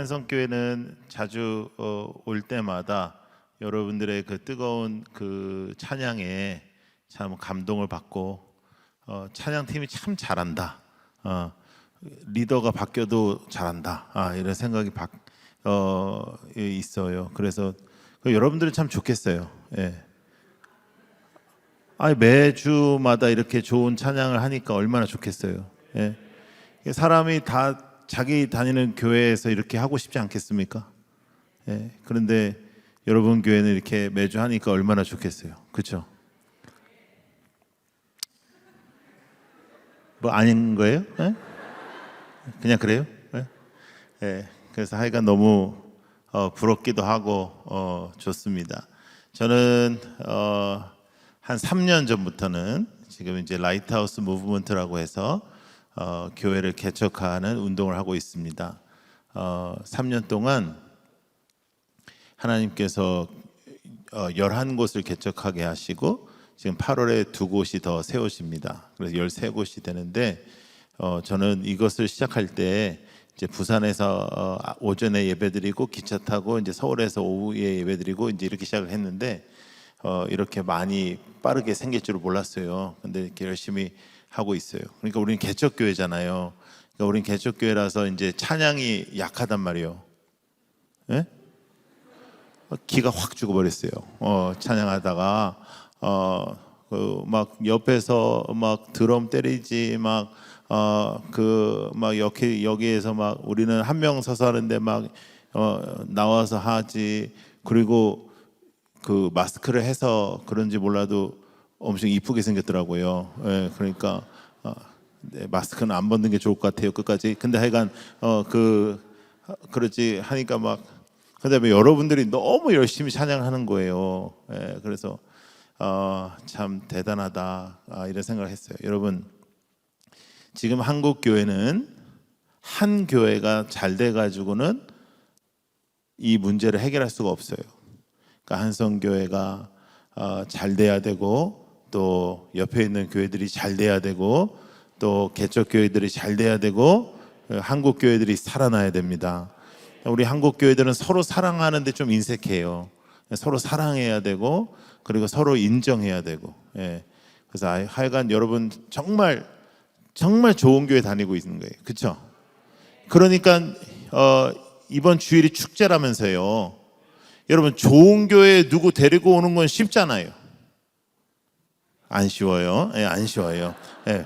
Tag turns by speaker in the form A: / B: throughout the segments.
A: 한성교회는 자주 올 때마다 여러분들의 그 뜨거운 그 찬양에 참 감동을 받고 찬양팀이 참 잘한다. 리더가 바뀌어도 잘한다. 이런 생각이 있어요. 그래서 여러분들은 참 좋겠어요. 예. 매주마다 이렇게 좋은 찬양을 하니까 얼마나 좋겠어요. 예. 사람이 다 자기 다니는 교회에서 이렇게 하고 싶지 않겠습니까? 예. 그런데 여러분 교회는 이렇게 매주 하니까 얼마나 좋겠어요. 그렇죠? 뭐 아닌 거예요? 예? 그냥 그래요? 예? 예. 그래서 하여간 너무 부럽기도 하고 좋습니다. 저는 한 3년 전부터는 지금 이제 라이트하우스 무브먼트라고 해서 교회를 개척하는 운동을 하고 있습니다. 3년 동안 하나님께서 11곳을 개척하게 하시고 지금 8월에 2곳이 더 세워집니다. 그래서 13곳이 되는데 저는 이것을 시작할 때 이제 부산에서 오전에 예배드리고 기차 타고 이제 서울에서 오후에 예배드리고 이제 이렇게 시작을 했는데 이렇게 많이 빠르게 생길 줄 몰랐어요. 근데 이렇게 열심히 하고 있어요. 그러니까 우리는 개척교회잖아요. 그러니까 우리는 개척교회라서 이제 찬양이 약하단 말이에요. 예? 기가 확 죽어버렸어요. 찬양하다가 막 옆에서 막 드럼 때리지 막 여기에서 막 우리는 한 명 서서 하는데 막 나와서 하지. 그리고 그 마스크를 해서 그런지 몰라도 엄청 이쁘게 생겼더라고요. 예, 그러니까 네, 마스크는 안 벗는 게 좋을 것 같아요. 끝까지. 근데 하여간 그렇지 하니까 막 그다음에 여러분들이 너무 열심히 찬양하는 거예요. 예, 그래서 참 대단하다 이런 생각을 했어요. 여러분, 지금 한국 교회는 한 교회가 잘 돼가지고는 이 문제를 해결할 수가 없어요. 그러니까 한성교회가 잘 돼야 되고 또 옆에 있는 교회들이 잘 돼야 되고 또 개척교회들이 잘 돼야 되고 한국 교회들이 살아나야 됩니다. 우리 한국 교회들은 서로 사랑하는데 좀 인색해요. 서로 사랑해야 되고 그리고 서로 인정해야 되고. 예. 그래서 하여간 여러분 정말 좋은 교회 다니고 있는 거예요. 그렇죠? 그러니까 이번 주일이 축제라면서요. 여러분 좋은 교회에 누구 데리고 오는 건 쉽잖아요. 안 쉬워요. 예, 안 쉬워요. 예.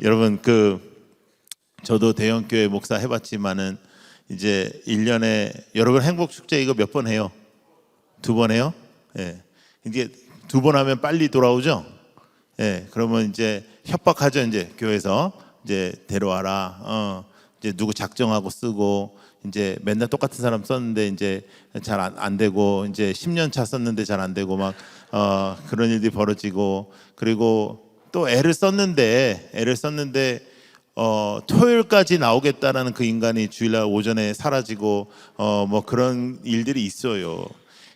A: 여러분 저도 대형 교회 목사 해봤지만은 이제 1년에 여러분 행복 축제 이거 몇 번 해요? 2번 해요? 예. 이게 2번 하면 빨리 돌아오죠? 예. 그러면 이제 협박하죠. 이제 교회에서 이제 데려와라. 이제 누구 작정하고 쓰고 이제 맨날 똑같은 사람 썼는데 이제 잘 안 되고 이제 10년 차 썼는데 잘 안 되고 막 그런 일들이 벌어지고 그리고 또 애를 썼는데 토요일까지 나오겠다라는 그 인간이 주일날 오전에 사라지고 뭐 그런 일들이 있어요.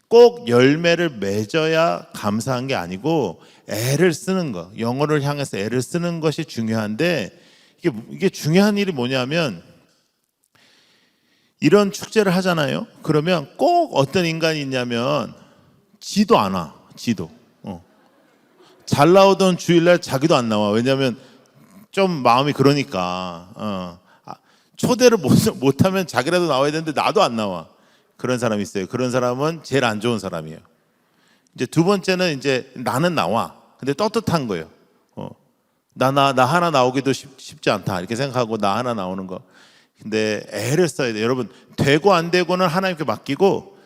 A: 꼭 열매를 맺어야 감사한 게 아니고 애를 쓰는 거, 영어를 향해서 애를 쓰는 것이 중요한데 이게 중요한 일이 뭐냐면 이런 축제를 하잖아요. 그러면 꼭 어떤 인간이 있냐면 지도 안 와. 지도. 잘 나오던 주일날 자기도 안 나와. 왜냐하면 좀 마음이 그러니까 초대를 못하면 자기라도 나와야 되는데 나도 안 나와. 그런 사람이 있어요. 그런 사람은 제일 안 좋은 사람이에요. 이제 두 번째는 이제 나는 나와. 근데 떳떳한 거예요. 나 하나 나오기도 쉽지 않다 이렇게 생각하고 나 하나 나오는 거. 근데 애를 써야 돼요. 여러분 되고 안 되고는 하나님께 맡기고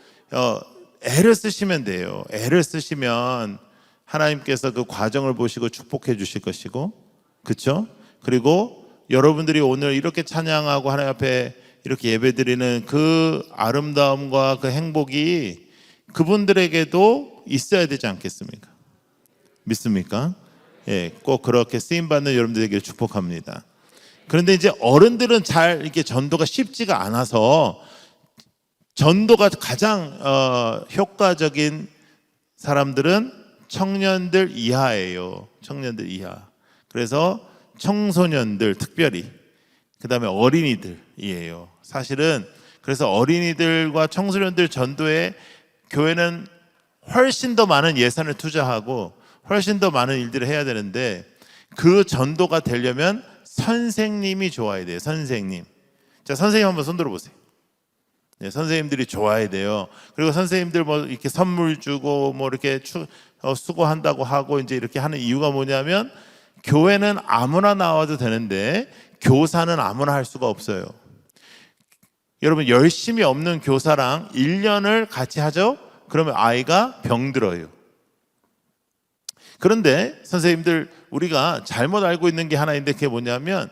A: 애를 쓰시면 돼요. 애를 쓰시면 하나님께서 그 과정을 보시고 축복해 주실 것이고, 그렇죠? 그리고 여러분들이 오늘 이렇게 찬양하고 하나님 앞에 이렇게 예배드리는 그 아름다움과 그 행복이 그분들에게도 있어야 되지 않겠습니까? 믿습니까? 예, 꼭 그렇게 쓰임 받는 여러분들에게 축복합니다. 그런데 이제 어른들은 잘 이렇게 전도가 쉽지가 않아서 전도가 가장 효과적인 사람들은 청년들 이하예요. 청년들 이하. 그래서 청소년들 특별히 그다음에 어린이들이에요. 사실은 그래서 어린이들과 청소년들 전도에 교회는 훨씬 더 많은 예산을 투자하고 훨씬 더 많은 일들을 해야 되는데, 그 전도가 되려면 선생님이 좋아야 돼요. 선생님. 자, 선생님 한번 손 들어보세요. 네, 선생님들이 좋아야 돼요. 그리고 선생님들 뭐 이렇게 선물 주고 뭐 이렇게 수고한다고 하고 이제 이렇게 하는 이유가 뭐냐면, 교회는 아무나 나와도 되는데 교사는 아무나 할 수가 없어요. 여러분, 열심히 없는 교사랑 1년을 같이 하죠? 그러면 아이가 병들어요. 그런데 선생님들, 우리가 잘못 알고 있는 게 하나 있는데, 그게 뭐냐면,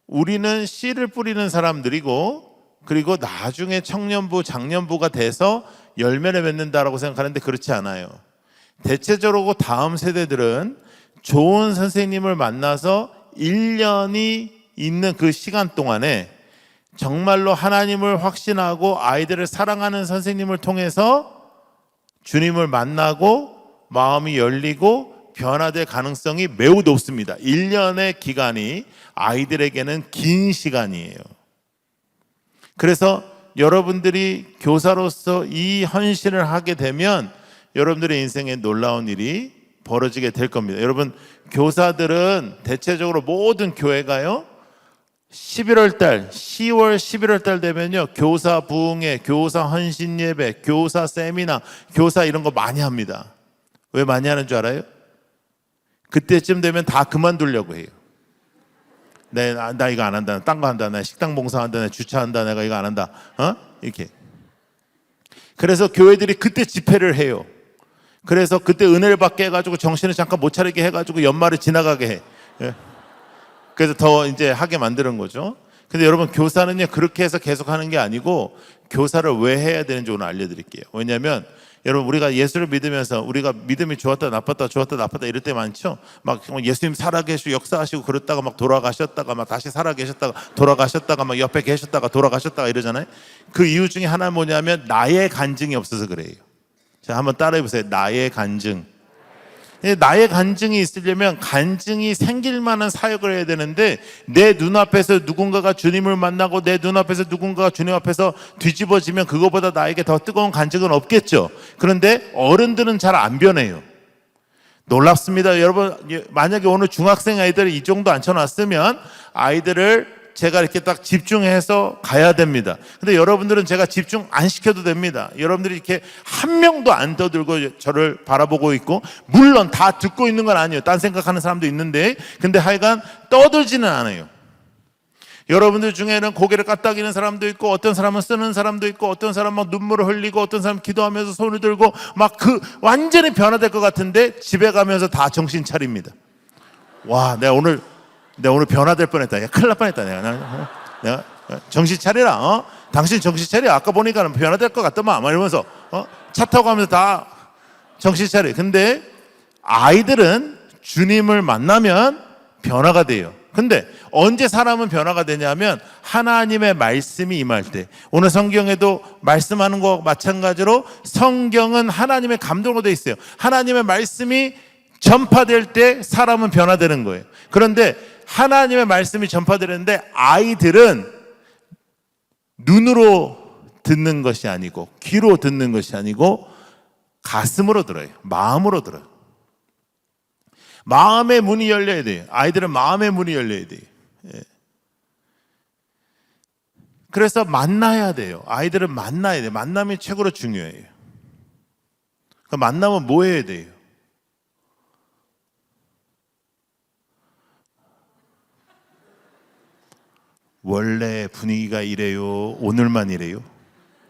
A: 우리는 씨를 뿌리는 사람들이고, 그리고 나중에 청년부, 장년부가 돼서 열매를 맺는다라고 생각하는데 그렇지 않아요. 대체적으로 다음 세대들은 좋은 선생님을 만나서 1년이 있는 그 시간 동안에 정말로 하나님을 확신하고 아이들을 사랑하는 선생님을 통해서 주님을 만나고 마음이 열리고 변화될 가능성이 매우 높습니다. 1년의 기간이 아이들에게는 긴 시간이에요. 그래서 여러분들이 교사로서 이 헌신을 하게 되면 여러분들의 인생에 놀라운 일이 벌어지게 될 겁니다. 여러분, 교사들은 대체적으로 모든 교회가요, 11월 달, 10월, 11월 달 되면요, 교사 부흥회, 교사 헌신 예배, 교사 세미나, 교사 이런 거 많이 합니다. 왜 많이 하는 줄 알아요? 그때쯤 되면 다 그만두려고 해요. 나 이거 안 한다, 딴 거 한다, 나 식당 봉사한다, 나 주차한다, 내가 이거 안 한다, 이렇게. 그래서 교회들이 그때 집회를 해요. 그래서 그때 은혜를 받게 해가지고 정신을 잠깐 못 차리게 해가지고 연말을 지나가게 해. 예. 그래서 더 이제 하게 만드는 거죠. 근데 여러분, 교사는요, 그렇게 해서 계속 하는 게 아니고, 교사를 왜 해야 되는지 오늘 알려드릴게요. 왜냐하면 여러분, 우리가 예수를 믿으면서 우리가 믿음이 좋았다 나빴다 좋았다 나빴다 이럴 때 많죠. 막 예수님 살아계시고 역사하시고 그랬다가 막 돌아가셨다가 막 다시 살아계셨다가 돌아가셨다가 막 옆에 계셨다가 돌아가셨다가 이러잖아요. 그 이유 중에 하나는 뭐냐면 나의 간증이 없어서 그래요. 자, 한번 따라해보세요. 나의 간증. 나의 간증이 있으려면 간증이 생길 만한 사역을 해야 되는데, 내 눈앞에서 누군가가 주님을 만나고 내 눈앞에서 누군가가 주님 앞에서 뒤집어지면 그거보다 나에게 더 뜨거운 간증은 없겠죠. 그런데 어른들은 잘 안 변해요. 놀랍습니다. 여러분, 만약에 오늘 중학생 아이들을 이 정도 앉혀놨으면 아이들을 제가 이렇게 딱 집중해서 가야 됩니다. 근데 여러분들은 제가 집중 안 시켜도 됩니다. 여러분들이 이렇게 한 명도 안 떠들고 저를 바라보고 있고, 물론 다 듣고 있는 건 아니에요. 딴 생각하는 사람도 있는데, 근데 하여간 떠들지는 않아요. 여러분들 중에는 고개를 까딱이는 사람도 있고, 어떤 사람은 쓰는 사람도 있고, 어떤 사람은 막 눈물을 흘리고, 어떤 사람은 기도하면서 손을 들고 막 완전히 변화될 것 같은데 집에 가면서 다 정신 차립니다. 와, 내가 오늘 변화될 뻔했다. 야, 큰일 날 뻔했다. 내가 정신 차리라. 당신 정신 차려. 아까 보니까 변화될 것 같더만. 이러면서 차 타고 가면서 다 정신 차려. 근데 아이들은 주님을 만나면 변화가 돼요. 근데 언제 사람은 변화가 되냐면 하나님의 말씀이 임할 때. 오늘 성경에도 말씀하는 거 마찬가지로 성경은 하나님의 감동으로 되어 있어요. 하나님의 말씀이 전파될 때 사람은 변화되는 거예요. 그런데 하나님의 말씀이 전파되는데 아이들은 눈으로 듣는 것이 아니고, 귀로 듣는 것이 아니고 가슴으로 들어요. 마음으로 들어요. 마음의 문이 열려야 돼요. 아이들은 마음의 문이 열려야 돼요. 예. 그래서 만나야 돼요. 아이들은 만나야 돼요. 만남이 최고로 중요해요. 그 만나면 뭐 해야 돼요? 원래 분위기가 이래요? 오늘만 이래요?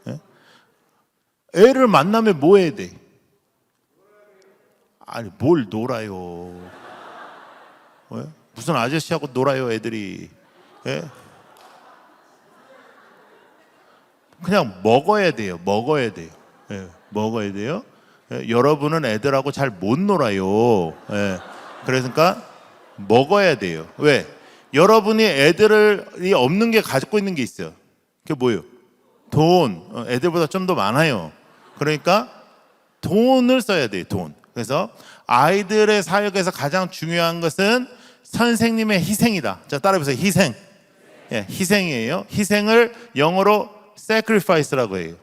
A: 예? 애를 만나면 뭐 해야 돼? 아니, 뭘 놀아요? 예? 무슨 아저씨하고 놀아요, 애들이? 예? 그냥 먹어야 돼요. 먹어야 돼요. 예, 먹어야 돼요. 예, 여러분은 애들하고 잘 못 놀아요. 예, 그러니까 먹어야 돼요. 왜? 여러분이 애들이 없는 게 가지고 있는 게 있어요. 그게 뭐예요? 돈. 애들보다 좀 더 많아요. 그러니까 돈을 써야 돼요. 돈. 그래서 아이들의 사역에서 가장 중요한 것은 선생님의 희생이다. 자, 따라해보세요. 희생. 예, 희생이에요. 희생을 영어로 sacrifice라고 해요.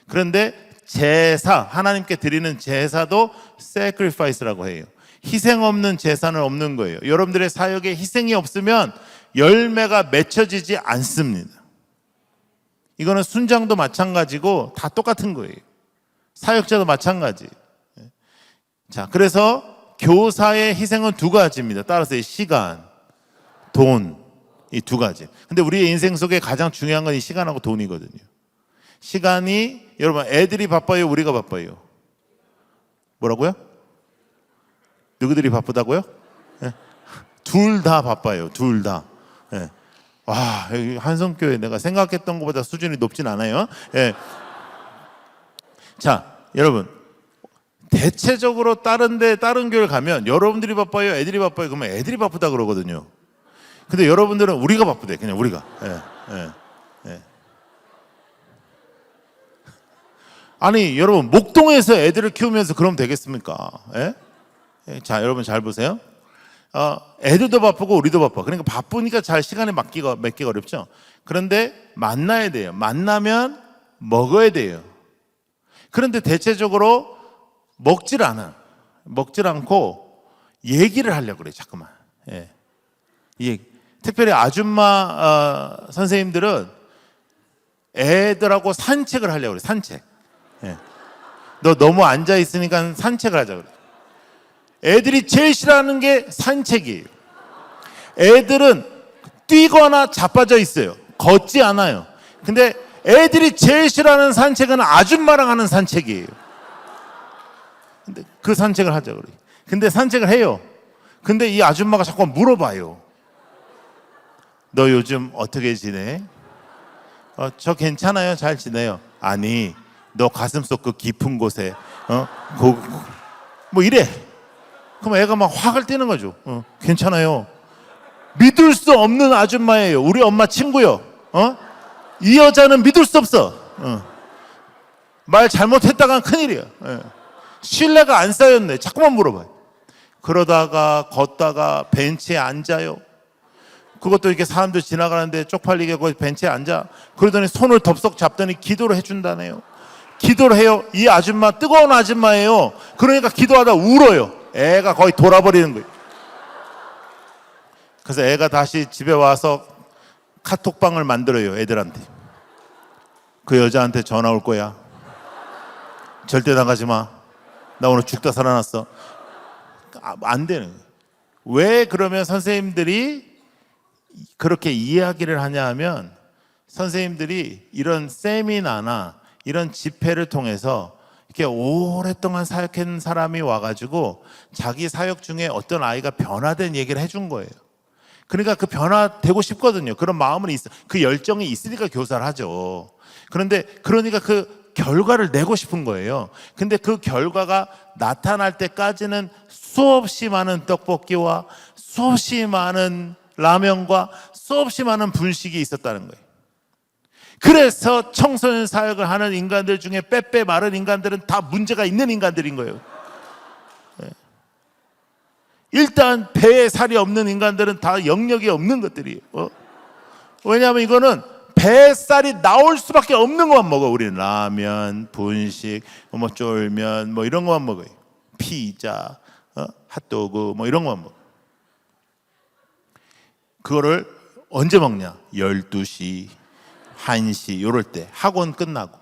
A: 그런데 제사, 하나님께 드리는 제사도 sacrifice라고 해요. 희생 없는 제사는 없는 거예요. 여러분들의 사역에 희생이 없으면 열매가 맺혀지지 않습니다. 이거는 순장도 마찬가지고 다 똑같은 거예요. 사역자도 마찬가지. 자, 그래서 교사의 희생은 두 가지입니다. 따라서 시간, 돈, 이 두 가지. 근데 우리의 인생 속에 가장 중요한 건 이 시간하고 돈이거든요. 시간이, 여러분, 애들이 바빠요, 우리가 바빠요? 뭐라고요? 누구들이 바쁘다고요? 네. 둘 다 바빠요. 둘 다. 네. 와, 여기 한성교회 내가 생각했던 것보다 수준이 높진 않아요. 네. 자, 여러분, 대체적으로 다른 교회를 가면 여러분들이 바빠요, 애들이 바빠요? 그러면 애들이 바쁘다 그러거든요. 근데 여러분들은 우리가 바쁘대. 그냥 우리가. 아니, 여러분, 목동에서 애들을 키우면서 그러면 되겠습니까? 자, 여러분 잘 보세요. 애들도 바쁘고 우리도 바빠. 그러니까 바쁘니까 잘 시간에 맺기가 어렵죠. 그런데 만나야 돼요. 만나면 먹어야 돼요. 그런데 대체적으로 먹질 않고 얘기를 하려고 그래요. 자꾸만. 특별히 아줌마 선생님들은 애들하고 산책을 하려고 그래요. 산책. 너 너무 앉아 있으니까 산책을 하자 그래. 애들이 제일 싫어하는 게 산책이에요. 애들은 뛰거나 자빠져 있어요. 걷지 않아요. 근데 애들이 제일 싫어하는 산책은 아줌마랑 하는 산책이에요. 근데 그 산책을 하자 그래. 근데 산책을 해요. 근데 이 아줌마가 자꾸 물어봐요. 너 요즘 어떻게 지내? 저 괜찮아요. 잘 지내요. 아니, 너 가슴속 그 깊은 곳에 뭐 이래. 그럼 애가 막 화가 뛰는 거죠. 괜찮아요. 믿을 수 없는 아줌마예요. 우리 엄마 친구요. 이 여자는 믿을 수 없어. 말 잘못했다간 큰일이야. 신뢰가 안 쌓였네. 자꾸만 물어봐요. 그러다가 걷다가 벤치에 앉아요. 그것도 이렇게 사람들 지나가는데 쪽팔리게 거기 벤치에 앉아. 그러더니 손을 덥석 잡더니 기도를 해준다네요. 기도를 해요. 이 아줌마 뜨거운 아줌마예요. 그러니까 기도하다 울어요. 애가 거의 돌아버리는 거예요. 그래서 애가 다시 집에 와서 카톡방을 만들어요. 애들한테. 그 여자한테 전화 올 거야. 절대 나가지 마. 나 오늘 죽다 살아났어. 안 되는 거예요. 왜 그러면 선생님들이 그렇게 이야기를 하냐 하면, 선생님들이 이런 세미나나 이런 집회를 통해서 이렇게 오랫동안 사역한 사람이 와가지고 자기 사역 중에 어떤 아이가 변화된 얘기를 해준 거예요. 그러니까 그 변화되고 싶거든요. 그런 마음은 있어. 그 열정이 있으니까 교사를 하죠. 그러니까 그 결과를 내고 싶은 거예요. 근데 그 결과가 나타날 때까지는 수없이 많은 떡볶이와 수없이 많은 라면과 수없이 많은 분식이 있었다는 거예요. 그래서 청소년 사역을 하는 인간들 중에 빼빼 마른 인간들은 다 문제가 있는 인간들인 거예요. 일단 배에 살이 없는 인간들은 다 영역이 없는 것들이에요. 왜냐하면 이거는 뱃살이 나올 수밖에 없는 것만 먹어. 우리는 라면, 분식, 뭐 쫄면, 뭐 이런 것만 먹어요. 피자, 핫도그, 뭐 이런 것만 먹어. 그거를 언제 먹냐? 12시, 1시 이럴 때 학원 끝나고.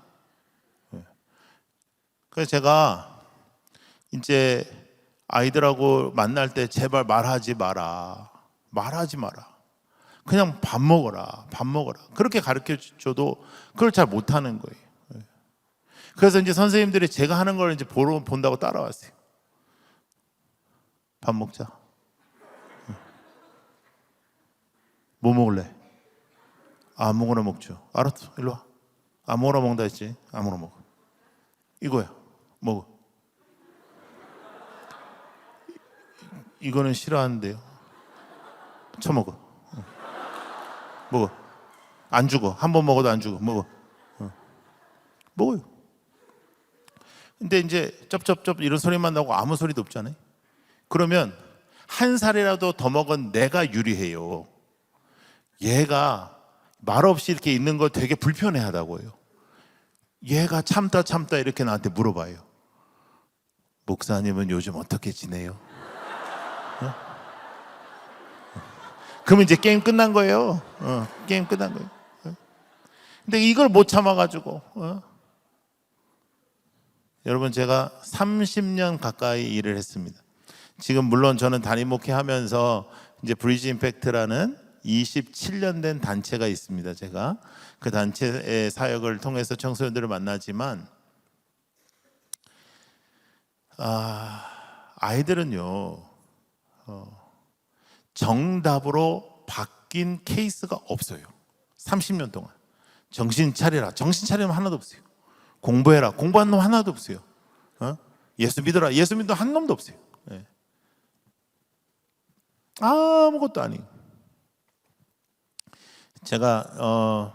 A: 그래서 제가 이제 아이들하고 만날 때 제발 말하지 마라. 그냥 밥 먹어라. 그렇게 가르쳐 줘도 그걸 잘 못하는 거예요. 그래서 이제 선생님들이 제가 하는 걸 이제 본다고 따라왔어요. 밥 먹자. 뭐 먹을래? 아무거나 먹죠. 알았어, 일로 와. 아무거나 먹는다 했지. 아무거나 먹어. 이거야. 먹어. 이거는 싫어하는데요. 처먹어. 먹어. 안 죽어. 한 번 먹어도 안 죽어. 먹어. 먹어요. 근데 이제 쩝쩝쩝 이런 소리만 나고 아무 소리도 없잖아요. 그러면 한 살이라도 더 먹은 내가 유리해요. 얘가 말없이 이렇게 있는 거 되게 불편해하다고요. 얘가 참다 이렇게 나한테 물어봐요. 목사님은 요즘 어떻게 지내요? 어? 그러면 이제 게임 끝난 거예요. 게임 끝난 거예요. 근데 이걸 못 참아가지고 여러분, 제가 30년 가까이 일을 했습니다. 지금 물론 저는 단임 목회하면서 이제 브리지 임팩트라는 27년 된 단체가 있습니다. 제가 그 단체의 사역을 통해서 청소년들을 만나지만 아이들은요 정답으로 바뀐 케이스가 없어요. 30년 동안 정신 차리라, 정신 차리면 하나도 없어요. 공부해라, 공부한 놈 하나도 없어요. 예수 믿어라, 예수 믿는 한 놈도 없어요. 네. 아무것도 아니에요. 제가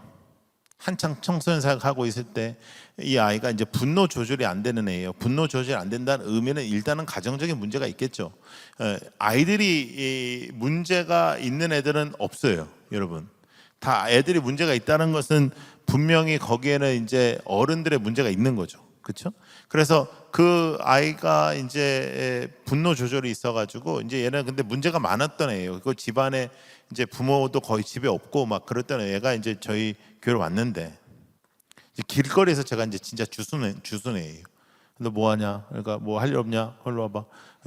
A: 한창 청소년 사역하고 있을 때 이 아이가 이제 분노 조절이 안 되는 애예요. 분노 조절이 안 된다는 의미는 일단은 가정적인 문제가 있겠죠. 아이들이 문제가 있는 애들은 없어요, 여러분. 다 애들이 문제가 있다는 것은 분명히 거기에는 이제 어른들의 문제가 있는 거죠. 그렇죠? 그래서 그 아이가 이제 분노 조절이 있어가지고 이제 얘는 근데 문제가 많았던 애예요. 그 집안에 이제 부모도 거의 집에 없고 막 그랬던 애가 이제 저희 교회로 왔는데 이제 길거리에서 제가 이제 진짜 주순 애예요. 근데 뭐 하냐? 그러니까 뭐 할 일 없냐? 일로 와봐.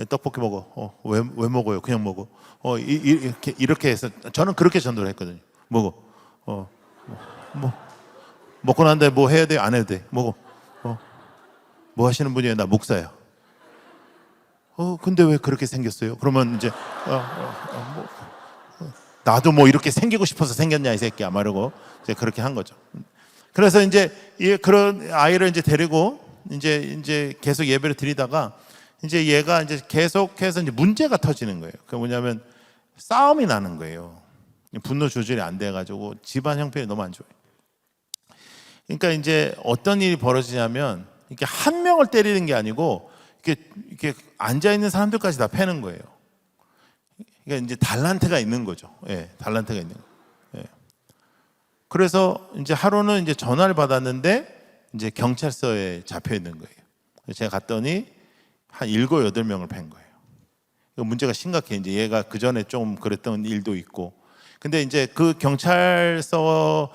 A: 떡볶이 먹어. 왜 먹어요? 그냥 먹어. 이렇게 해서 저는 그렇게 전도를 했거든요. 먹어. 뭐 먹고 난 다음에 뭐 해야 돼? 안 해도 돼? 먹어. 뭐 하시는 분이에요? 나 목사야. 근데 왜 그렇게 생겼어요? 그러면 이제 나도 뭐 이렇게 생기고 싶어서 생겼냐 이 새끼야 말고 이제 그렇게 한 거죠. 그래서 이제 그런 아이를 이제 데리고 이제 계속 예배를 드리다가 이제 얘가 이제 계속해서 이제 문제가 터지는 거예요. 그 뭐냐면 싸움이 나는 거예요. 분노 조절이 안 돼가지고 집안 형편이 너무 안 좋아요. 그러니까 이제 어떤 일이 벌어지냐면 이렇게 한 명을 때리는 게 아니고 이렇게 앉아 있는 사람들까지 다 패는 거예요. 그러니까 이제 달란트가 있는 거죠. 예, 달란트가 있는 거예요. 예. 그래서 이제 하루는 이제 전화를 받았는데 이제 경찰서에 잡혀 있는 거예요. 제가 갔더니 한 7, 8명을 팬 거예요. 문제가 심각해. 이제 얘가 그 전에 좀 그랬던 일도 있고. 근데 이제 그 경찰서에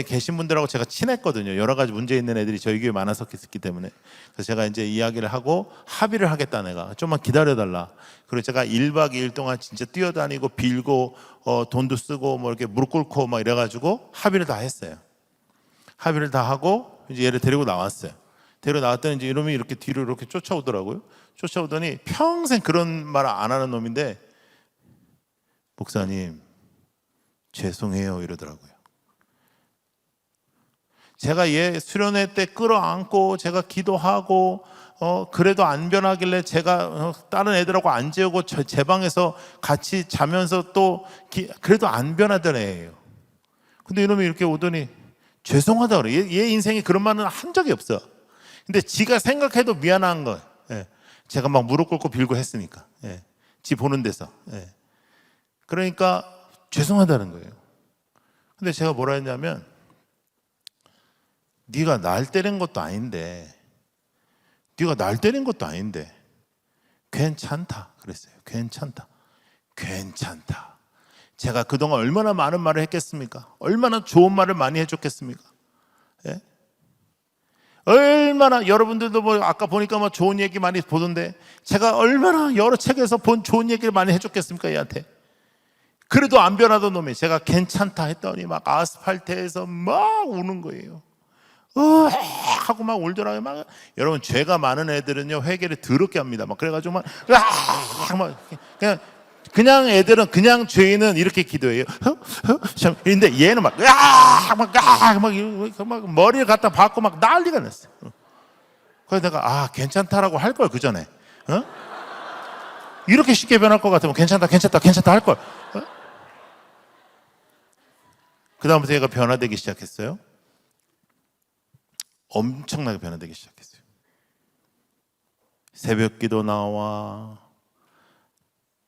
A: 계신 분들하고 제가 친했거든요. 여러 가지 문제 있는 애들이 저희 교회에 많아서 있었기 때문에. 그래서 제가 이제 이야기를 하고 합의를 하겠다, 내가. 좀만 기다려달라. 그리고 제가 1박 2일 동안 진짜 뛰어다니고 빌고 돈도 쓰고 뭐 이렇게 무릎 꿇고 막 이래가지고 합의를 다 했어요. 합의를 다 하고 이제 얘를 데리고 나왔어요. 데리고 나왔더니 이제 이놈이 이렇게 뒤로 이렇게 쫓아오더라고요. 쫓아오더니 평생 그런 말 안 하는 놈인데, 목사님 죄송해요 이러더라고요. 제가 얘 수련회 때 끌어안고 제가 기도하고 그래도 안 변하길래 제가 다른 애들하고 안 재우고 제 방에서 같이 자면서 또 그래도 안 변하던 애예요. 근데 이놈이 이렇게 오더니 죄송하다 그래. 얘 인생에 그런 말은 한 적이 없어. 근데 지가 생각해도 미안한 거예요. 예. 제가 막 무릎 꿇고 빌고 했으니까. 예. 지 보는 데서. 예. 그러니까 죄송하다는 거예요. 근데 제가 뭐라 했냐면, 네가 날 때린 것도 아닌데 괜찮다 그랬어요. 괜찮다. 제가 그동안 얼마나 많은 말을 했겠습니까? 얼마나 좋은 말을 많이 해줬겠습니까? 예? 얼마나, 여러분들도 뭐 아까 보니까 뭐 좋은 얘기 많이 보던데 제가 얼마나 여러 책에서 본 좋은 얘기를 많이 해줬겠습니까 얘한테? 그래도 안 변하던 놈이 제가 괜찮다 했더니 막 아스팔트에서 막 우는 거예요. 하고 막 울더라고요. 막. 여러분, 죄가 많은 애들은요 회개를 더럽게 합니다. 막 그래가지고 막 그냥 애들은, 그냥 죄인은 이렇게 기도해요. 근데 얘는 막 머리를 갖다 박고 막 난리가 났어요. 그래서 내가 괜찮다라고 할 걸, 그 전에. 이렇게 쉽게 변할 것 같으면 괜찮다 할 걸. 그 다음부터 얘가 변화되기 시작했어요. 엄청나게 변화되기 시작했어요. 새벽기도 나와.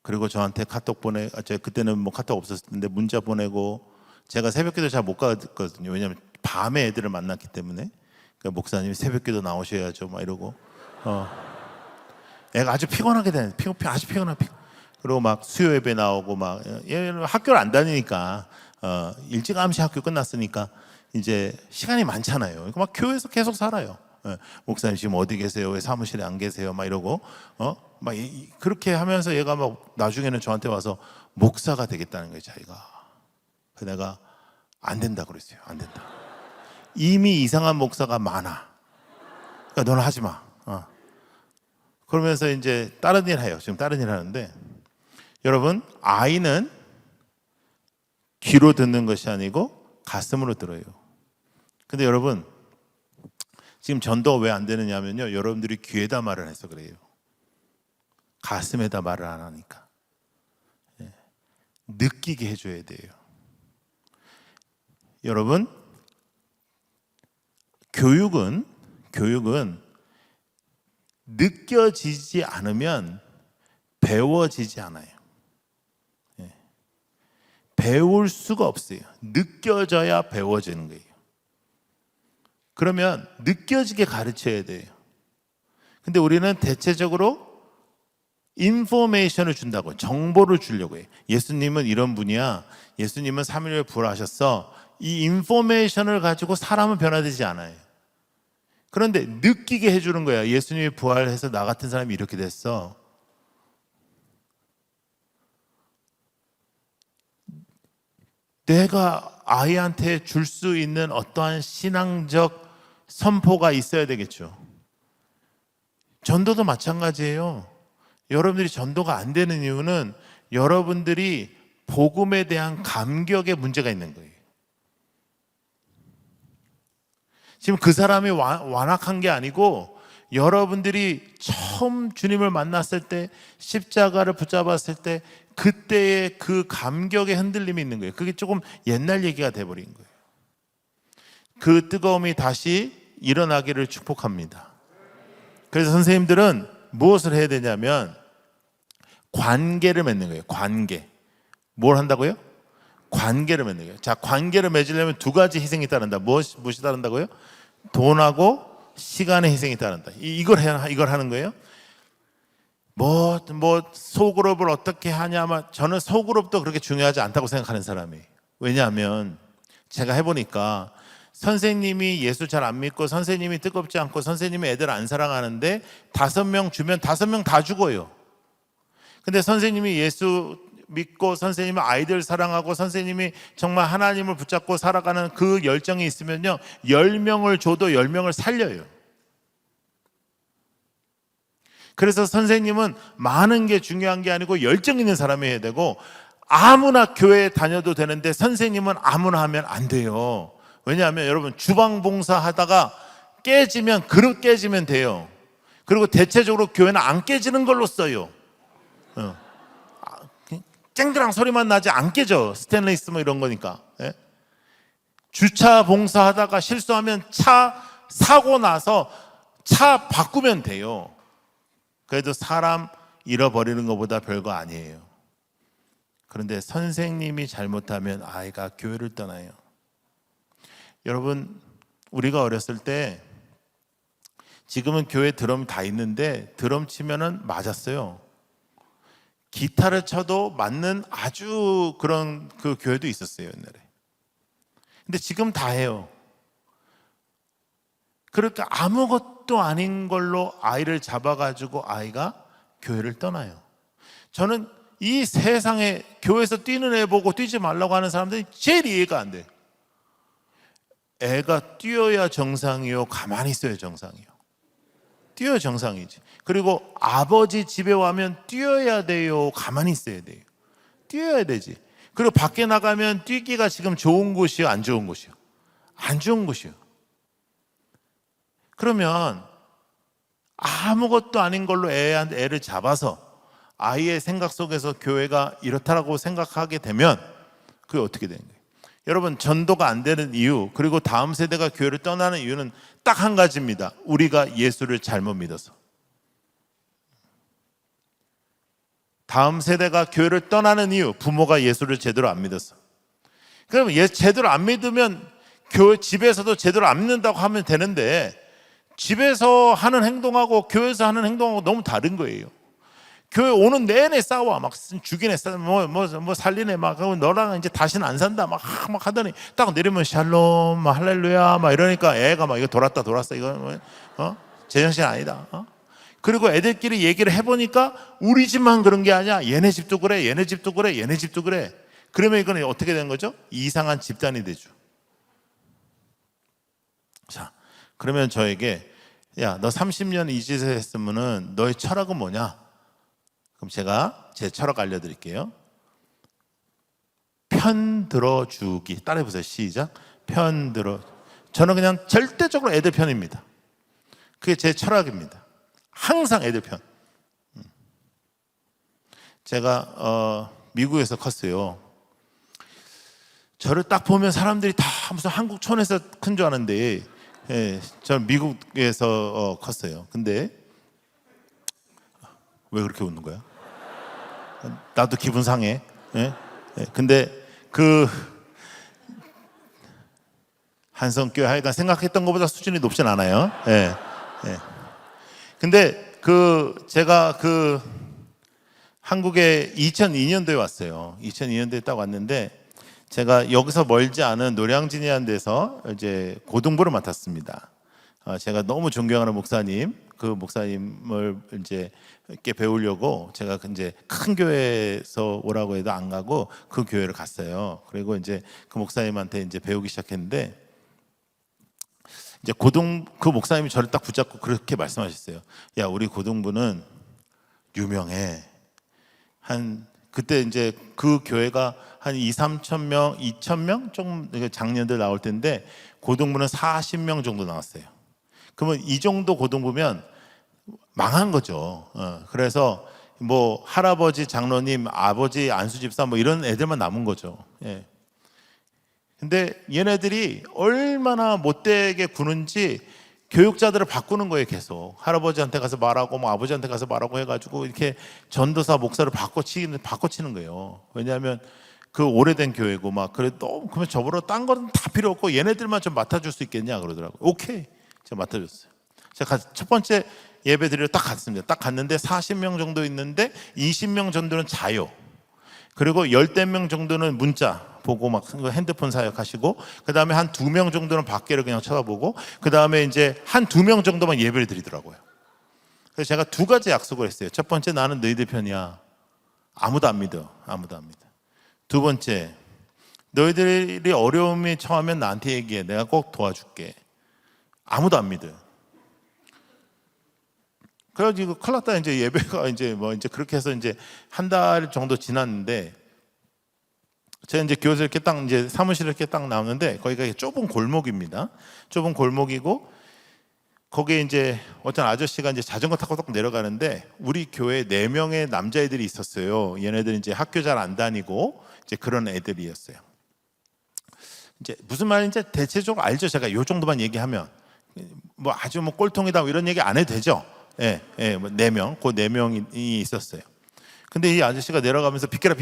A: 그리고 저한테 카톡 그때는 뭐 카톡 없었을 텐데 문자 보내고, 제가 새벽기도 잘 못 가거든요. 왜냐하면 밤에 애들을 만났기 때문에. 그러니까 목사님이 새벽기도 나오셔야죠 막 이러고 애가 아주 피곤하게 되는 아주 피곤한. 그리고 막 수요 예배 나오고 막 얘는 학교를 안 다니니까 일찌감치 학교 끝났으니까 이제 시간이 많잖아요. 그러니까 막 교회에서 계속 살아요. 목사님 지금 어디 계세요? 왜 사무실에 안 계세요? 막 이러고 막 그렇게 하면서 얘가 막 나중에는 저한테 와서 목사가 되겠다는 거예요, 자기가. 그래서 내가 안 된다 그랬어요. 안 된다. 이미 이상한 목사가 많아. 그러니까 너는 하지 마. 그러면서 이제 다른 일 해요. 지금 다른 일 하는데, 여러분, 아이는 귀로 듣는 것이 아니고 가슴으로 들어요. 근데 여러분, 지금 전도가 왜 안 되느냐면요, 여러분들이 귀에다 말을 해서 그래요. 가슴에다 말을 안 하니까. 느끼게 해줘야 돼요. 여러분, 교육은 느껴지지 않으면 배워지지 않아요. 배울 수가 없어요. 느껴져야 배워지는 거예요. 그러면 느껴지게 가르쳐야 돼요. 근데 우리는 대체적으로 인포메이션을 준다고, 정보를 주려고 해요. 예수님은 이런 분이야. 예수님은 3일을 부활하셨어. 이 인포메이션을 가지고 사람은 변화되지 않아요. 그런데 느끼게 해주는 거야. 예수님이 부활해서 나 같은 사람이 이렇게 됐어. 내가 아이한테 줄 수 있는 어떠한 신앙적 선포가 있어야 되겠죠. 전도도 마찬가지예요. 여러분들이 전도가 안 되는 이유는 여러분들이 복음에 대한 감격에 문제가 있는 거예요. 지금 그 사람이 완악한 게 아니고 여러분들이 처음 주님을 만났을 때, 십자가를 붙잡았을 때 그때의 그 감격의 흔들림이 있는 거예요. 그게 조금 옛날 얘기가 돼버린 거예요. 그 뜨거움이 다시 일어나기를 축복합니다. 그래서 선생님들은 무엇을 해야 되냐면 관계를 맺는 거예요. 관계. 뭘 한다고요? 관계를 맺는 거예요. 자, 관계를 맺으려면 두 가지 희생이 따른다. 무엇이 따른다고요? 돈하고 시간의 희생이 따른다. 이걸 하는 거예요. 뭐 소그룹을 어떻게 하냐면, 저는 소그룹도 그렇게 중요하지 않다고 생각하는 사람이에요. 왜냐하면 제가 해보니까 선생님이 예수 잘 안 믿고 선생님이 뜨겁지 않고 선생님이 애들 안 사랑하는데 5명 주면 5명 다 죽어요. 근데 선생님이 예수 믿고 선생님이 아이들 사랑하고 선생님이 정말 하나님을 붙잡고 살아가는 그 열정이 있으면요, 10명을 줘도 10명을 살려요. 그래서 선생님은 많은 게 중요한 게 아니고 열정 있는 사람이 해야 되고, 아무나 교회에 다녀도 되는데 선생님은 아무나 하면 안 돼요. 왜냐하면 여러분, 주방 봉사 하다가 깨지면, 그릇 깨지면 돼요. 그리고 대체적으로 교회는 안 깨지는 걸로 써요. 쨍그랑 소리만 나지 안 깨져. 스테인리스 뭐 이런 거니까. 주차 봉사하다가 실수하면 차 사고 나서 차 바꾸면 돼요. 그래도 사람 잃어버리는 것보다 별거 아니에요. 그런데 선생님이 잘못하면 아이가 교회를 떠나요. 여러분, 우리가 어렸을 때, 지금은 교회 드럼 다 있는데 드럼 치면은 맞았어요. 기타를 쳐도 맞는 아주 그런 그 교회도 있었어요, 옛날에. 근데 지금 다 해요. 그러니까 아무것도 아닌 걸로 아이를 잡아가지고 아이가 교회를 떠나요. 저는 이 세상에 교회에서 뛰는 애 보고 뛰지 말라고 하는 사람들이 제일 이해가 안 돼요. 애가 뛰어야 정상이요, 가만히 있어야 정상이요. 뛰어야 정상이지. 그리고 아버지 집에 와면 뛰어야 돼요, 가만히 있어야 돼요? 뛰어야 되지. 그리고 밖에 나가면 뛰기가 지금 좋은 곳이요, 안 좋은 곳이요? 안 좋은 곳이요. 그러면 아무것도 아닌 걸로 애를 잡아서 아이의 생각 속에서 교회가 이렇다라고 생각하게 되면 그게 어떻게 되는 거예요? 여러분, 전도가 안 되는 이유, 그리고 다음 세대가 교회를 떠나는 이유는 딱 한 가지입니다. 우리가 예수를 잘못 믿어서. 다음 세대가 교회를 떠나는 이유, 부모가 예수를 제대로 안 믿어서. 그럼 얘 제대로 안 믿으면 교회 집에서도 제대로 안 믿는다고 하면 되는데 집에서 하는 행동하고 교회에서 하는 행동하고 너무 다른 거예요. 교회 오는 내내 싸워. 막 죽이네, 뭐 살리네, 막 너랑 이제 다시는 안 산다, 막 하더니 딱 내리면 샬롬, 막 할렐루야, 막 이러니까 애가 막 이거 돌았다 이거 제정신 아니다. 그리고 애들끼리 얘기를 해보니까 우리 집만 그런 게 아니야. 얘네 집도 그래, 얘네 집도 그래, 얘네 집도 그래. 그러면 이건 어떻게 된 거죠? 이상한 집단이 되죠. 자, 그러면 저에게 야, 너 30년 이 짓을 했으면은 너의 철학은 뭐냐? 그럼 제가 제 철학 알려드릴게요. 편 들어주기. 따라해보세요. 시작. 편 들어. 저는 그냥 절대적으로 애들 편입니다. 그게 제 철학입니다. 항상 애들 편. 제가 미국에서 컸어요. 저를 딱 보면 사람들이 다 무슨 한국 촌에서 큰 줄 아는데, 예, 저는 미국에서 컸어요. 근데 왜 그렇게 웃는 거야? 나도 기분 상해. 예? 예, 근데 그 한성교회 하여간 생각했던 것보다 수준이 높진 않아요. 예, 예. 근데 제가 한국에 2002년도에 왔어요. 2002년도에 딱 왔는데 제가 여기서 멀지 않은 노량진이라는 데서 이제 고등부를 맡았습니다. 제가 너무 존경하는 목사님, 그 목사님을 이제 이렇게 배우려고 제가 이제 큰 교회에서 오라고 해도 안 가고 그 교회를 갔어요. 그리고 이제 그 목사님한테 이제 배우기 시작했는데 이제 그 목사님이 저를 딱 붙잡고 그렇게 말씀하셨어요. 야, 우리 고등부는 유명해. 그때 이제 그 교회가 한 2,3천 명, 2,000명 좀 장년들 나올 텐데 고등부는 40명 정도 나왔어요. 그러면 이 정도 고등부면 망한 거죠. 그래서 뭐 할아버지 장로님, 아버지 안수집사 뭐 이런 애들만 남은 거죠. 예. 근데 얘네들이 얼마나 못되게 구는지 교육자들을 바꾸는 거예요. 계속 할아버지한테 가서 말하고 뭐 아버지한테 가서 말하고 해가지고 이렇게 전도사 목사를 바꿔치는 거예요. 왜냐하면 그 오래된 교회고 막 그래 너무 그러면 저보러 딴 거는 다 필요 없고 얘네들만 좀 맡아줄 수 있겠냐 그러더라고요. 오케이, 제가 맡아줬어요. 제가 첫 번째 예배 드리러 딱 갔습니다. 딱 갔는데 40명 정도 있는데 20명 정도는 자요. 그리고 10명 정도는 문자 보고 막 핸드폰 사역하시고, 그 다음에 한 2명 정도는 밖에를 그냥 쳐다보고, 그 다음에 이제 한 2명 정도만 예배를 드리더라고요. 그래서 제가 2가지 약속을 했어요. 첫 번째, 나는 너희들 편이야. 아무도 안 믿어. 아무도 안 믿어. 2번째, 너희들이 어려움이 처하면 나한테 얘기해. 내가 꼭 도와줄게. 아무도 안 믿어요. 그래가지고 큰일 났다. 이제 예배가 이제 그렇게 해서 이제 한 달 정도 지났는데, 제가 이제 교회에서 이렇게 딱 이제 사무실에 이렇게 딱 나오는데 거기가 좁은 골목입니다. 좁은 골목이고 거기에 이제 어떤 아저씨가 이제 자전거 타고 딱 내려가는데 우리 교회에 4명의 남자애들이 있었어요. 얘네들은 이제 학교 잘 안 다니고 이제 그런 애들이었어요. 이제 무슨 말인지 대체적으로 알죠. 제가 요 정도만 얘기하면 뭐 아주 뭐 꼴통이다 뭐 이런 얘기 안 해도 되죠. 예, 뭐 4명, 그 4명이 있었어요. 근데 이 아저씨가 내려가면서 비켜라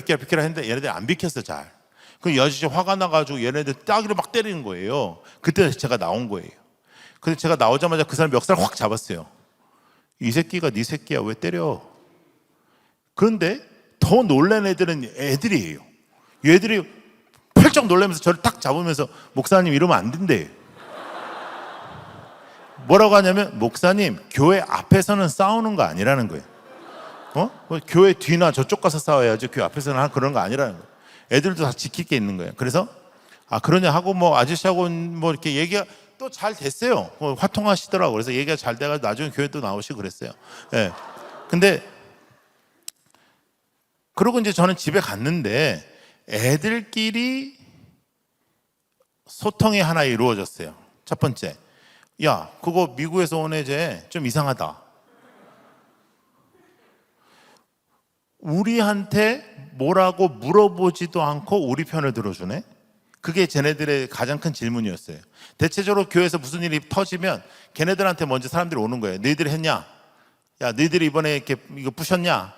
A: 했는데 얘네들 안 비켰어 잘. 그 아저씨 화가 나가지고 얘네들 따귀로 막 때리는 거예요. 그때 제가 나온 거예요. 근데 제가 나오자마자 그 사람 멱살 확 잡았어요. 이 새끼가 네 새끼야 왜 때려? 그런데 더 놀란 애들은 애들이에요. 얘들이 펄쩍 놀라면서 저를 딱 잡으면서 목사님 이러면 안 된대. 뭐라고 하냐면 목사님 교회 앞에서는 싸우는 거 아니라는 거예요. 뭐 교회 뒤나 저쪽 가서 싸워야지 교회 앞에서는 그런 거 아니라는 거예요. 애들도 다 지킬 게 있는 거예요. 그래서 그러냐 하고 뭐 아저씨하고 뭐 이렇게 얘기가 또 잘 됐어요. 화통하시더라고. 그래서 얘기가 잘 돼가지고 나중에 교회 또 나오시고 그랬어요. 예. 근데 그러고 이제 저는 집에 갔는데 애들끼리 소통이 하나 이루어졌어요. 첫 번째, 야 그거 미국에서 온 애제 좀 이상하다. 우리한테 뭐라고 물어보지도 않고 우리 편을 들어주네. 그게 쟤네들의 가장 큰 질문이었어요. 대체적으로 교회에서 무슨 일이 터지면 걔네들한테 먼저 사람들이 오는 거예요. 너희들이 했냐? 야 너희들이 이번에 이거 부셨냐?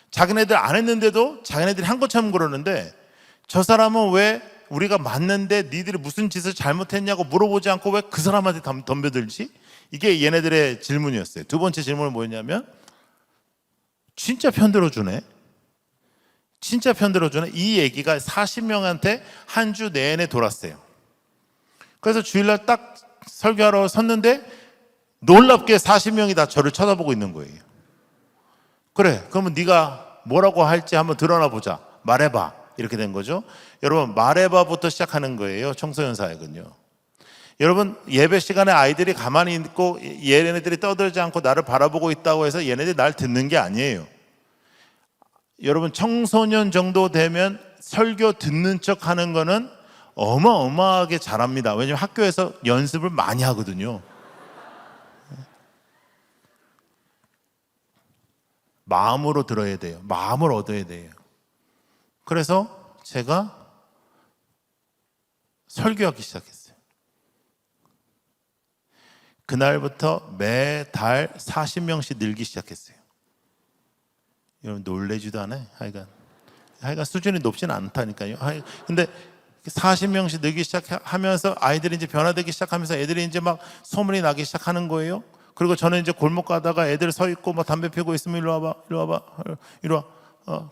A: 자기네들 안 했는데도 자기네들이 한 것처럼 그러는데 저 사람은 왜 우리가 맞는데 니들이 무슨 짓을 잘못했냐고 물어보지 않고 왜 그 사람한테 덤벼들지? 이게 얘네들의 질문이었어요. 두 번째 질문은 뭐였냐면 진짜 편들어주네. 진짜 편들어주네. 이 얘기가 40명한테 한 주 내내 돌았어요. 그래서 주일날 딱 설교하러 섰는데 놀랍게 40명이 다 저를 쳐다보고 있는 거예요. 그래, 그러면 네가 뭐라고 할지 한번 드러나 보자. 말해봐. 이렇게 된 거죠. 여러분, 말해봐부터 시작하는 거예요. 청소년 사역은요. 여러분, 예배 시간에 아이들이 가만히 있고 얘네들이 떠들지 않고 나를 바라보고 있다고 해서 얘네들이 날 듣는 게 아니에요. 여러분, 청소년 정도 되면 설교 듣는 척 하는 거는 어마어마하게 잘합니다. 왜냐하면 학교에서 연습을 많이 하거든요. 마음으로 들어야 돼요. 마음을 얻어야 돼요. 그래서 제가 설교하기 시작했어요. 그날부터 매달 40명씩 늘기 시작했어요. 여러분 놀래지도 않아요. 하여간 수준이 높지는 않다니까요. 근데 40명씩 늘기 시작하면서 아이들이 이제 변화되기 시작하면서 애들이 이제 막 소문이 나기 시작하는 거예요. 그리고 저는 이제 골목 가다가 애들 서 있고 뭐 담배 피우고 있으면 일로 와봐.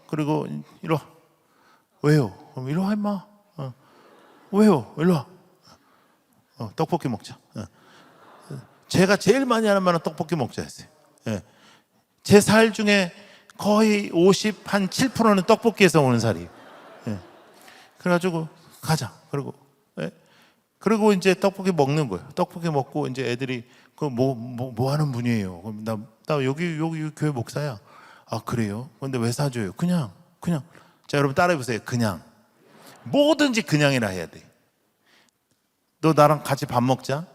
A: 그리고 일로 와. 왜요? 일로 와 임마. 왜요? 일로 와. 떡볶이 먹자. 제가 제일 많이 하는 말은 떡볶이 먹자 했어요. 제 살 중에 거의 57%는 떡볶이에서 오는 살이에요. 그래가지고 가자. 그리고 이제 떡볶이 먹는 거예요. 떡볶이 먹고 이제 애들이 뭐 하는 분이에요? 그럼 나 여기 교회 목사야. 아 그래요? 근데 왜 사줘요? 그냥. 자 여러분 따라해보세요. 그냥. 뭐든지 그냥이라 해야 돼. 너 나랑 같이 밥 먹자.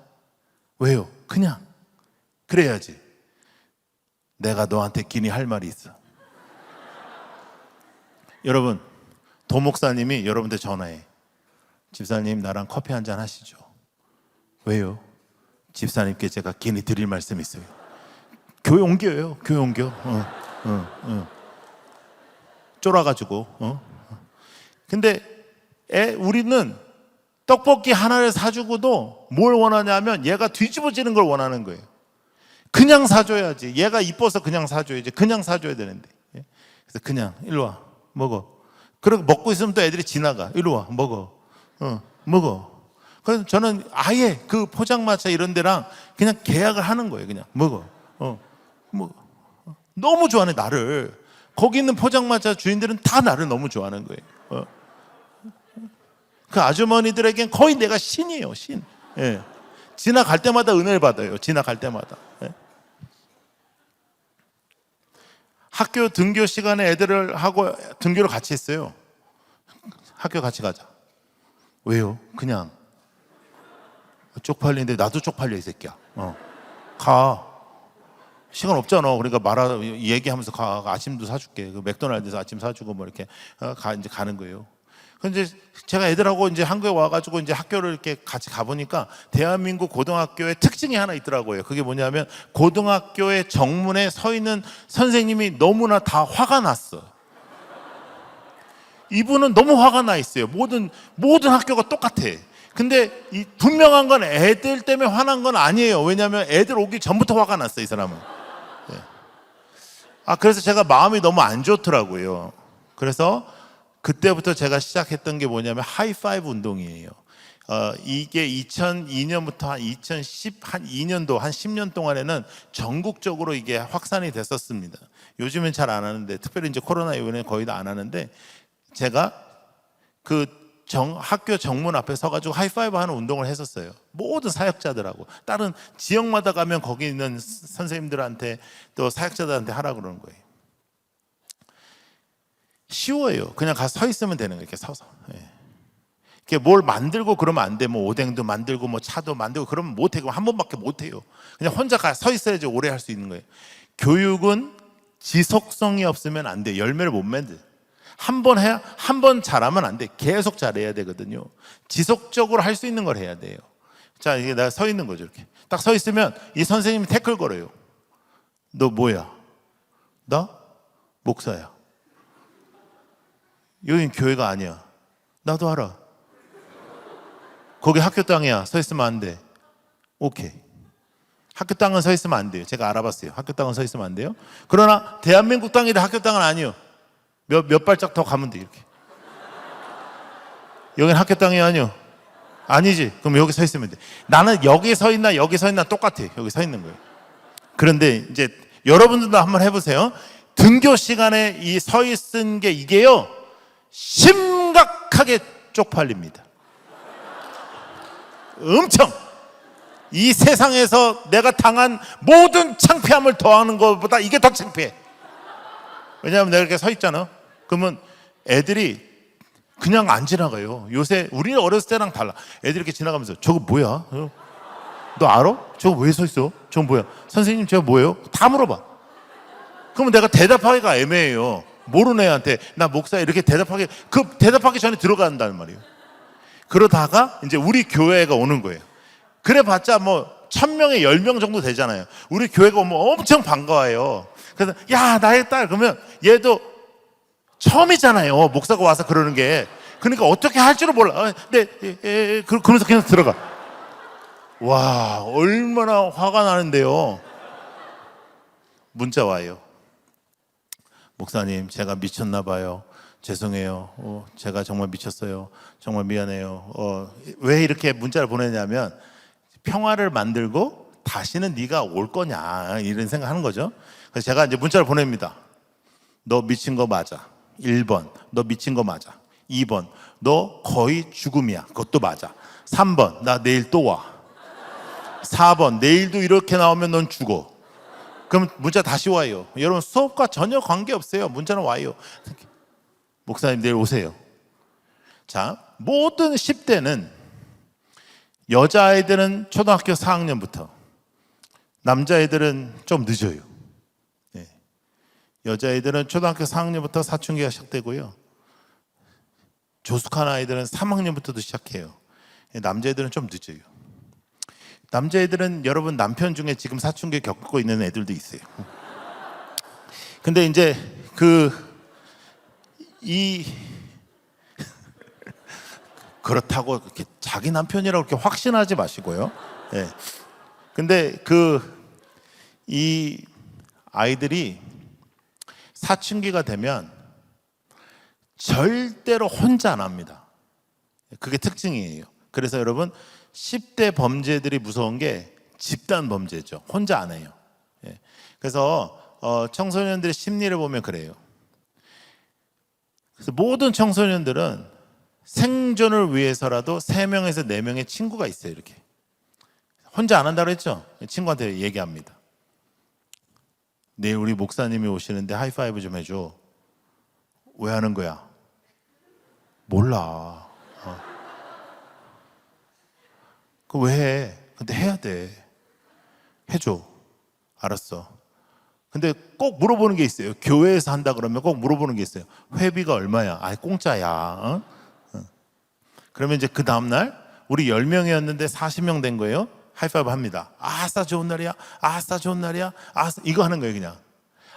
A: 왜요? 그냥. 그래야지. 내가 너한테 긴히 할 말이 있어. 여러분, 도목사님이 여러분들 전화해. 집사님 나랑 커피 한잔 하시죠. 왜요? 집사님께 제가 긴히 드릴 말씀이 있어요. 교회 옮겨요. 교회 옮겨. 쫄아가지고. 근데 우리는 떡볶이 하나를 사주고도 뭘 원하냐면 얘가 뒤집어지는 걸 원하는 거예요. 그냥 사줘야지. 얘가 이뻐서 그냥 사줘야지. 그냥 사줘야 되는데. 그래서 그냥 일로 와 먹어. 그리고 먹고 있으면 또 애들이 지나가. 일로 와 먹어. 먹어. 그래서 저는 아예 그 포장마차 이런 데랑 그냥 계약을 하는 거예요. 그냥 먹어. 먹어. 너무 좋아하네 나를. 거기 있는 포장마차 주인들은 다 나를 너무 좋아하는 거예요. 그 아주머니들에겐 거의 내가 신이에요. 신. 지나갈 때마다 은혜를 받아요. 지나갈 때마다. 학교 등교 시간에 애들을 하고 등교를 같이 했어요. 학교 같이 가자. 왜요? 그냥. 쪽팔리는데 나도 쪽팔려 이 새끼야. 가. 시간 없잖아. 그러니까 얘기하면서 가. 아침도 사줄게. 그 맥도날드에서 아침 사주고 뭐 이렇게 이제 가는 거예요. 근데 제가 애들하고 이제 한국에 와가지고 이제 학교를 이렇게 같이 가보니까 대한민국 고등학교의 특징이 하나 있더라고요. 그게 뭐냐면 고등학교의 정문에 서 있는 선생님이 너무나 다 화가 났어. 이분은 너무 화가 나 있어요. 모든 학교가 똑같아. 근데 이 분명한 건 애들 때문에 화난 건 아니에요. 왜냐하면 애들 오기 전부터 화가 났어 이 사람은. 그래서 제가 마음이 너무 안 좋더라고요. 그래서 그때부터 제가 시작했던 게 뭐냐면 하이파이브 운동이에요. 이게 2002년부터 한 2010, 한 2년도, 한 10년 동안에는 전국적으로 이게 확산이 됐었습니다. 요즘엔 잘 안 하는데, 특별히 이제 코로나 이후에는 거의 다 안 하는데, 제가 그 학교 정문 앞에 서가지고 하이파이브 하는 운동을 했었어요. 모든 사역자들하고. 다른 지역마다 가면 거기 있는 선생님들한테 또 사역자들한테 하라 그러는 거예요. 쉬워요. 그냥 가서 서 있으면 되는 거예요. 이렇게 서서. 이렇게 뭘 만들고 그러면 안 돼. 뭐 오뎅도 만들고 뭐 차도 만들고 그러면 못 해. 그럼 한 번밖에 못 해요. 그냥 혼자 서 있어야지 오래 할 수 있는 거예요. 교육은 지속성이 없으면 안 돼. 열매를 못 맺는. 한 번 잘하면 안 돼. 계속 잘해야 되거든요. 지속적으로 할 수 있는 걸 해야 돼요. 자, 이게 내가 서 있는 거죠. 이렇게 딱 서 있으면 이 선생님이 태클 걸어요. 너 뭐야? 나 목사야. 여긴 교회가 아니야. 나도 알아. 거기 학교 땅이야. 서 있으면 안 돼. 오케이. 학교 땅은 서 있으면 안 돼요. 제가 알아봤어요. 학교 땅은 서 있으면 안 돼요. 그러나 대한민국 땅인데 학교 땅은 아니요. 몇 발짝 더 가면 돼. 이렇게. 여긴 학교 땅이 아니요. 아니지. 그럼 여기 서 있으면 돼. 나는 여기 서 있나 여기 서 있나 똑같아. 여기 서 있는 거예요. 그런데 이제 여러분들도 한번 해보세요. 등교 시간에 이 서 있은 게 이게요, 심각하게 쪽팔립니다. 엄청. 이 세상에서 내가 당한 모든 창피함을 더하는 것보다 이게 더 창피해. 왜냐하면 내가 이렇게 서 있잖아. 그러면 애들이 그냥 안 지나가요. 요새 우리는 어렸을 때랑 달라. 애들이 이렇게 지나가면서 저거 뭐야? 너 알아? 저거 왜 서 있어? 저거 뭐야? 선생님 저거 뭐예요? 다 물어봐. 그러면 내가 대답하기가 애매해요. 모르는 애한테 나 목사 이렇게 대답하기 전에 들어간다는 말이에요. 그러다가 이제 우리 교회가 오는 거예요. 그래봤자 뭐 1000명에 10명 정도 되잖아요. 우리 교회가 오면 엄청 반가워요. 그래서 야 나의 딸 그러면 얘도 처음이잖아요. 목사가 와서 그러는 게. 그러니까 어떻게 할 줄을 몰라. 그러면서 그냥 들어가. 와 얼마나 화가 나는데요. 문자 와요. 목사님 제가 미쳤나 봐요. 죄송해요. 제가 정말 미쳤어요. 정말 미안해요. 왜 이렇게 문자를 보내냐면 평화를 만들고 다시는 네가 올 거냐 이런 생각하는 거죠. 그래서 제가 이제 문자를 보냅니다. 너 미친 거 맞아. 1번 너 미친 거 맞아. 2번 너 거의 죽음이야. 그것도 맞아. 3번 나 내일 또 와. 4번 내일도 이렇게 나오면 넌 죽어. 그럼 문자 다시 와요. 여러분 수업과 전혀 관계없어요. 문자는 와요. 목사님 내일 오세요. 자, 모든 10대는 여자아이들은 초등학교 4학년부터, 남자아이들은 좀 늦어요. 네. 여자아이들은 초등학교 4학년부터 사춘기가 시작되고요. 조숙한 아이들은 3학년부터도 시작해요. 남자애들은 좀 늦어요. 남자애들은 여러분 남편 중에 지금 사춘기 겪고 있는 애들도 있어요. 근데 이제 그렇다고 그렇게 자기 남편이라고 그렇게 확신하지 마시고요. 예. 근데 이 아이들이 사춘기가 되면 절대로 혼자 안 합니다. 그게 특징이에요. 그래서 여러분 10대 범죄들이 무서운 게 집단 범죄죠. 혼자 안 해요. 예. 그래서 청소년들의 심리를 보면 그래요. 그래서 모든 청소년들은 생존을 위해서라도 3명에서 4명의 친구가 있어요. 이렇게 혼자 안 한다고 했죠? 친구한테 얘기합니다. 내일 우리 목사님이 오시는데 하이파이브 좀 해줘. 왜 하는 거야? 몰라. 그 왜 해? 근데 해야 돼. 해줘. 알았어. 근데 꼭 물어보는 게 있어요. 교회에서 한다 그러면 꼭 물어보는 게 있어요. 회비가 얼마야? 아, 공짜야. 그러면 이제 그 다음날 우리 10명이었는데 40명 된 거예요. 하이파이브 합니다. 아싸 좋은 날이야. 아싸 좋은 날이야. 아싸 이거 하는 거예요. 그냥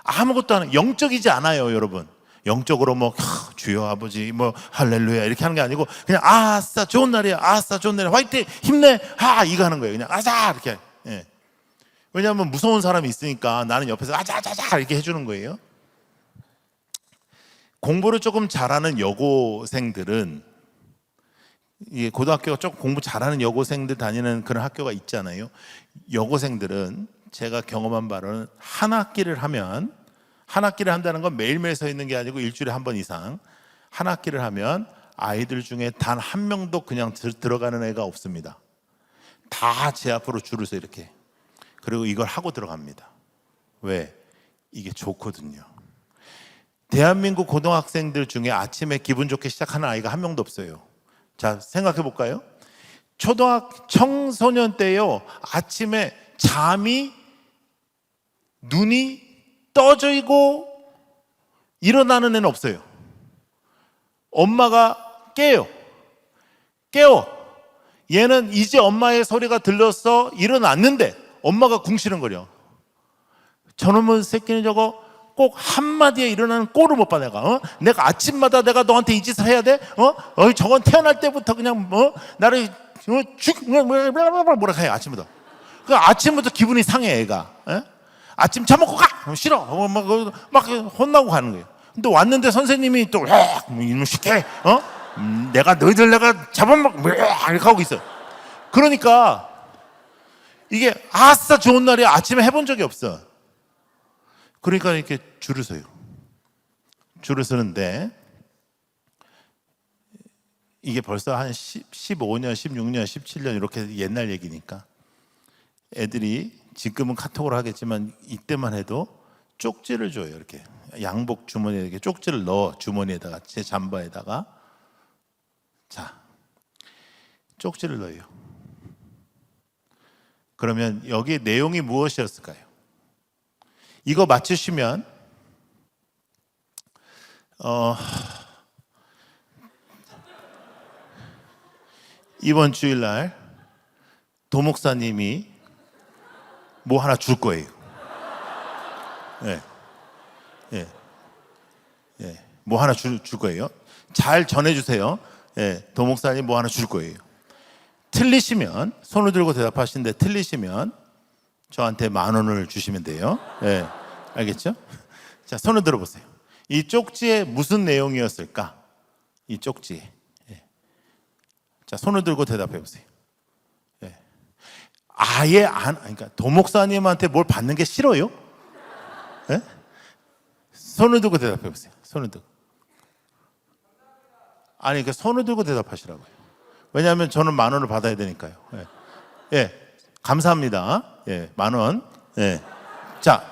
A: 아무것도 안 해요. 영적이지 않아요. 여러분 영적으로 뭐 주여 아버지 뭐 할렐루야 이렇게 하는 게 아니고 그냥 아싸 좋은 날이야. 아싸 좋은 날이야. 화이팅 힘내. 이거 하는 거예요. 그냥 아싸 이렇게. 예. 왜냐하면 무서운 사람이 있으니까 나는 옆에서 아자자자 이렇게 해주는 거예요. 공부를 조금 잘하는 여고생들은 이게 고등학교가 조금 공부 잘하는 여고생들 다니는 그런 학교가 있잖아요. 여고생들은 제가 경험한 바로는 한 학기를 한다는 건 매일매일 서 있는 게 아니고 일주일에 한 번 이상 한 학기를 하면 아이들 중에 단 한 명도 그냥 들어가는 애가 없습니다. 다 제 앞으로 줄을 서 이렇게. 그리고 이걸 하고 들어갑니다. 왜? 이게 좋거든요. 대한민국 고등학생들 중에 아침에 기분 좋게 시작하는 아이가 한 명도 없어요. 자, 생각해 볼까요? 청소년 때요, 아침에 눈이 떠져 있고 일어나는 애는 없어요. 엄마가 깨워. 얘는 이제 엄마의 소리가 들려서 일어났는데 엄마가 궁시렁거려. 저놈의 새끼는 저거 꼭 한마디에 일어나는 꼴을 못 봐. 내가 아침마다 내가 너한테 이 짓을 해야 돼? 저건 태어날 때부터 그냥 나를 뭐라 해 아침부터. 그 아침부터 기분이 상해 애가. 아침 차 먹고 가 싫어. 막 혼나고 가는 거예요. 근데 왔는데 선생님이 또 이놈 시켜. 내가 너희들 내가 잡아먹 이렇게 하고 있어. 그러니까 이게 아싸 좋은 날이야. 아침에 해본 적이 없어. 그러니까 이렇게 줄을 서요. 줄을 서는데 이게 벌써 한 15년, 16년, 17년 이렇게 옛날 얘기니까 애들이 지금은 카톡으로 하겠지만 이때만 해도 쪽지를 줘요. 이렇게 양복 주머니에 이렇게 쪽지를 넣어. 주머니에다가 제 잠바에다가 자 쪽지를 넣어요. 그러면 여기 내용이 무엇이었을까요? 이거 맞추시면 이번 주일날 도목사님이 뭐 하나 줄 거예요. 예, 예, 예. 뭐 하나 줄 거예요. 잘 전해주세요. 예, 도목사님 뭐 하나 줄 거예요. 틀리시면 손을 들고 대답하시는데 틀리시면 저한테 10,000원을 주시면 돼요. 예, 알겠죠? 자, 손을 들어보세요. 이 쪽지에 무슨 내용이었을까? 이 쪽지에. 예. 자, 손을 들고 대답해 보세요. 예. 아예 그러니까 도목사님한테 뭘 받는 게 싫어요? 예? 손을 들고 대답해 보세요. 손을 들고. 아니, 그러니까 손을 들고 대답하시라고요. 왜냐하면 저는 10,000원을 받아야 되니까요. 예. 예. 감사합니다. 예. 10,000원. 예. 자,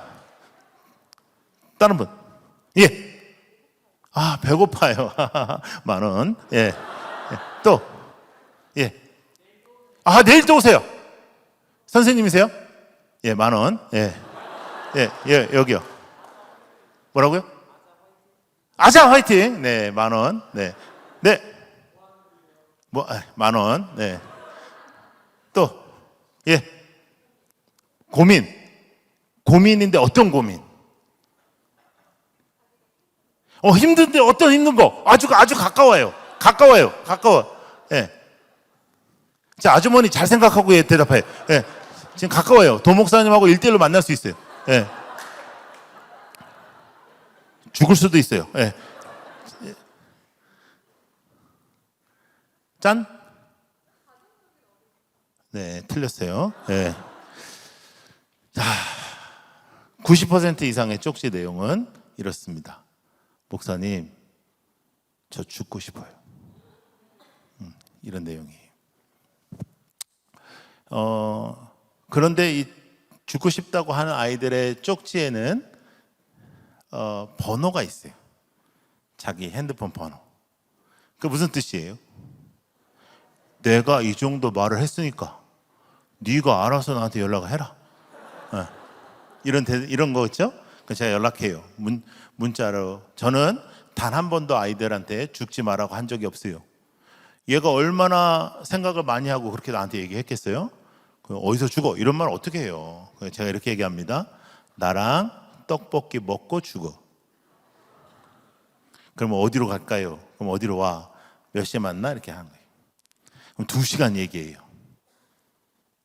A: 다른 분. 예. 아, 배고파요. 10,000원. 예. 예. 또. 예. 아, 내일 또 오세요. 선생님이세요? 예, 10,000원. 예. 예, 예, 여기요. 뭐라고요? 아자 화이팅. 네, 10,000원. 네. 네. 10,000원. 네. 또. 예. 고민인데 어떤 고민? 힘든데 어떤 힘든 거? 아주 가까워요. 가까워. 예. 자, 아주머니 잘 생각하고 예, 대답해. 예. 지금 가까워요. 도목사님하고 1대1로 만날 수 있어요. 예. 죽을 수도 있어요. 예. 짠? 네, 틀렸어요. 예. 자, 90% 이상의 쪽지 내용은 이렇습니다. 목사님, 저 죽고 싶어요. 이런 내용이에요. 그런데 이 죽고 싶다고 하는 아이들의 쪽지에는 번호가 있어요. 자기 핸드폰 번호. 그 무슨 뜻이에요? 내가 이 정도 말을 했으니까 네가 알아서 나한테 연락을 해라. 이런 거 있죠? 제가 연락해요. 문자로. 저는 단 한 번도 아이들한테 죽지 말라고 한 적이 없어요. 얘가 얼마나 생각을 많이 하고 그렇게 나한테 얘기했겠어요? 어디서 죽어? 이런 말 어떻게 해요? 제가 이렇게 얘기합니다. 나랑 떡볶이 먹고 죽어. 그러면 어디로 갈까요? 그럼 어디로 와? 몇 시에 만나? 이렇게 하는 거예요. 그럼 2시간 얘기해요.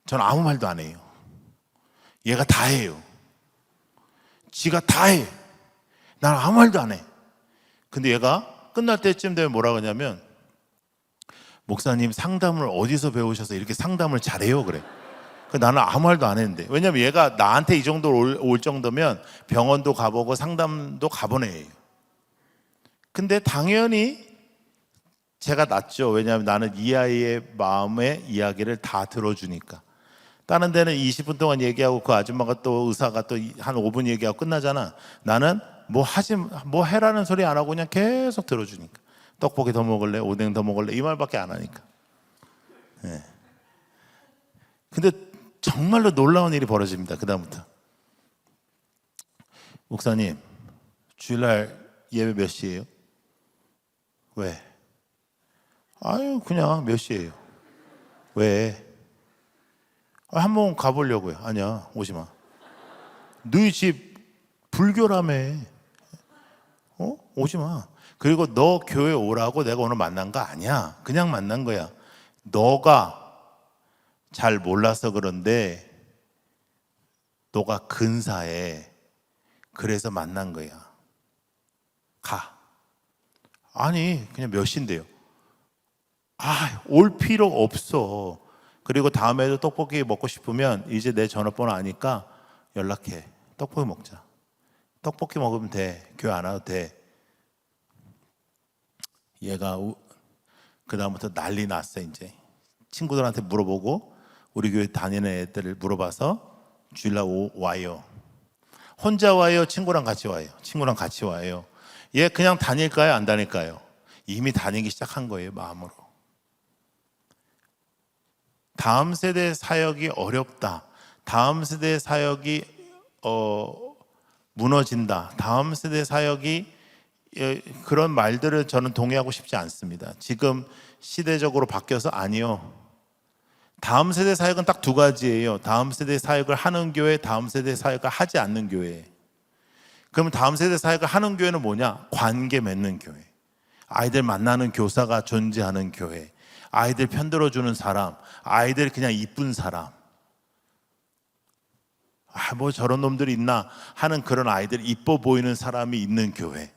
A: 저는 아무 말도 안 해요. 얘가 다 해요. 지가 다 해. 난 아무 말도 안 해. 근데 얘가 끝날 때쯤 되면 뭐라고 하냐면, 목사님 상담을 어디서 배우셔서 이렇게 상담을 잘해요? 그래. 나는 아무 말도 안 했는데. 왜냐면 얘가 나한테 이 정도로 올 정도면 병원도 가보고 상담도 가본 애예요. 근데 당연히 제가 낫죠. 왜냐하면 나는 이 아이의 마음의 이야기를 다 들어주니까. 다른 데는 20분 동안 얘기하고 그 아줌마가 또 의사가 또 한 5분 얘기하고 끝나잖아. 나는 뭐 해라는 소리 안 하고 그냥 계속 들어주니까. 떡볶이 더 먹을래? 오뎅 더 먹을래? 이 말밖에 안 하니까. 네. 근데 정말로 놀라운 일이 벌어집니다. 그 다음부터. 목사님, 주일날 예배 몇 시예요? 왜? 아유, 그냥 몇 시예요? 왜? 한번 가보려고요. 아니야, 오지 마. 너희 집 불교라며. 오지 마. 그리고 너 교회 오라고 내가 오늘 만난 거 아니야. 그냥 만난 거야. 너가 잘 몰라서 그런데 너가 근사해. 그래서 만난 거야. 가. 아니, 그냥 몇 시인데요. 올 필요 없어. 그리고 다음에도 떡볶이 먹고 싶으면 이제 내 전화번호 아니까 연락해. 떡볶이 먹자. 떡볶이 먹으면 돼. 교회 안 와도 돼. 얘가 그다음부터 난리 났어. 이제 친구들한테 물어보고 우리 교회 다니는 애들을 물어봐서 주일날 와요. 혼자 와요? 친구랑 같이 와요? 친구랑 같이 와요. 얘 그냥 다닐까요? 안 다닐까요? 이미 다니기 시작한 거예요. 마음으로. 다음 세대 사역이 어렵다. 다음 세대 사역이 무너진다. 다음 세대 사역이 그런 말들을 저는 동의하고 싶지 않습니다. 지금 시대적으로 바뀌어서 아니요. 다음 세대 사역은 딱 두 가지예요. 다음 세대 사역을 하는 교회, 다음 세대 사역을 하지 않는 교회. 그러면 다음 세대 사역을 하는 교회는 뭐냐? 관계 맺는 교회. 아이들 만나는 교사가 존재하는 교회. 아이들 편들어주는 사람. 아이들 그냥 이쁜 사람. 뭐 저런 놈들이 있나 하는 그런 아이들, 이뻐 보이는 사람이 있는 교회.